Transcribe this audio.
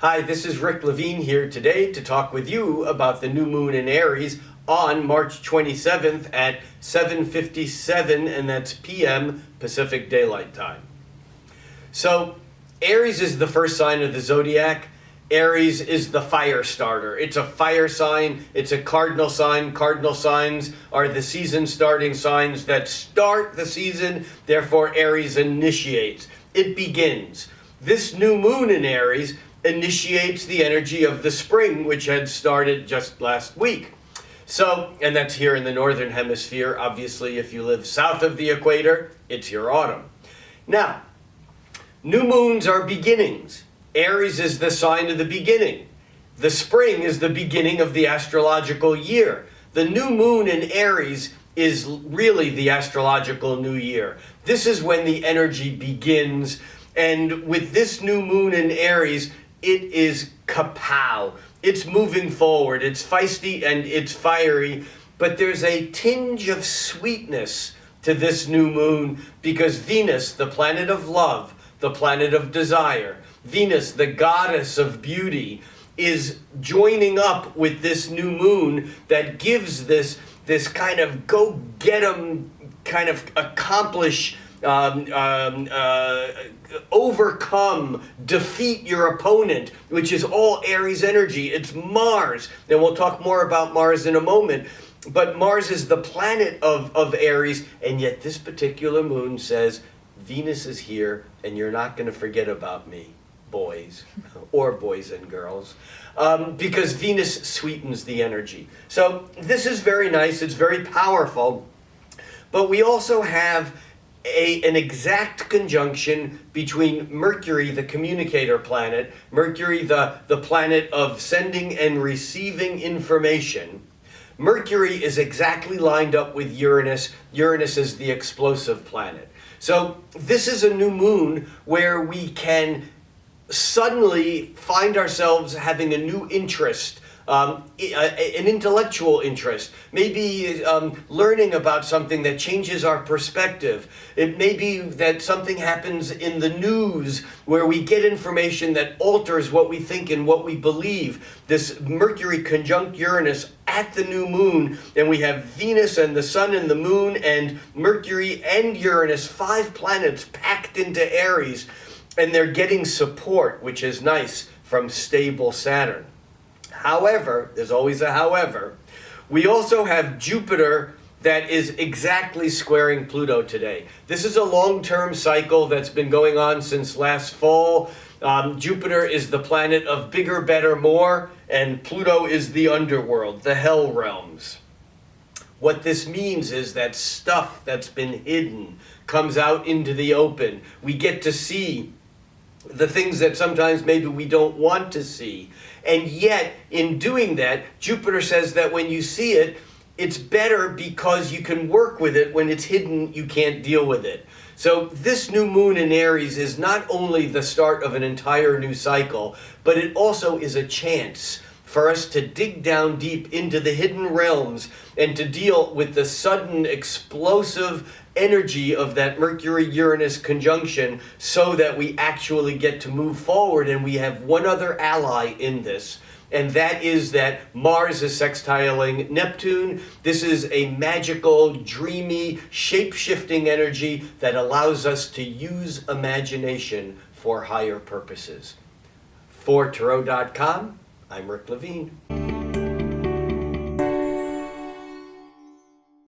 Hi, this is Rick Levine here today to talk with you about the new moon in Aries on March 27th at 7:57, and that's p.m. Pacific Daylight Time. So, Aries is the first sign of the zodiac. Aries is the fire starter. It's a fire sign. It's a cardinal sign. Cardinal signs are the season starting signs that start the season. Therefore, Aries initiates. It begins. This new moon in Aries initiates the energy of the spring, which had started just last week. So, and that's here in the northern hemisphere. Obviously, if you live south of the equator, it's your autumn. Now, new moons are beginnings. Aries is the sign of the beginning. The spring is the beginning of the astrological year. The new moon in Aries is really the astrological new year. This is when the energy begins. And with this new moon in Aries, it is kapow. It's moving forward. It's feisty and it's fiery. But there's a tinge of sweetness to this new moon because Venus, the planet of love, the planet of desire, Venus, the goddess of beauty, is joining up with this new moon that gives this kind of go get 'em, kind of accomplish, overcome, defeat your opponent, which is all Aries energy. It's Mars. And we'll talk more about Mars in a moment. But Mars is the planet of Aries, and yet this particular moon says, Venus is here, and you're not going to forget about me, boys, or boys and girls, because Venus sweetens the energy. So this is very nice. It's very powerful. But we also have an exact conjunction between Mercury, the communicator planet, Mercury, the planet of sending and receiving information. Mercury is exactly lined up with Uranus. Uranus is the explosive planet. So this is a new moon where we can suddenly find ourselves having a new interest, an intellectual interest, maybe learning about something that changes our perspective. It may be that something happens in the news where we get information that alters what we think and what we believe. This Mercury conjunct Uranus at the new moon, and we have Venus and the sun and the moon and Mercury and Uranus, 5 planets packed into Aries, and they're getting support, which is nice, from stable Saturn. However, there's always a however, we also have Jupiter that is exactly squaring Pluto today. This is a long-term cycle that's been going on since last fall. Jupiter is the planet of bigger, better, more, and Pluto is the underworld, the hell realms. What this means is that stuff that's been hidden comes out into the open. We get to see the things that sometimes maybe we don't want to see. And yet, in doing that, Jupiter says that when you see it, it's better because you can work with it. When it's hidden, you can't deal with it. So this new moon in Aries is not only the start of an entire new cycle, but it also is a chance for us to dig down deep into the hidden realms and to deal with the sudden explosive energy of that Mercury-Uranus conjunction so that we actually get to move forward. And we have one other ally in this, and that is that Mars is sextiling Neptune. This is a magical, dreamy, shape-shifting energy that allows us to use imagination for higher purposes. For Tarot.com, I'm Rick Levine.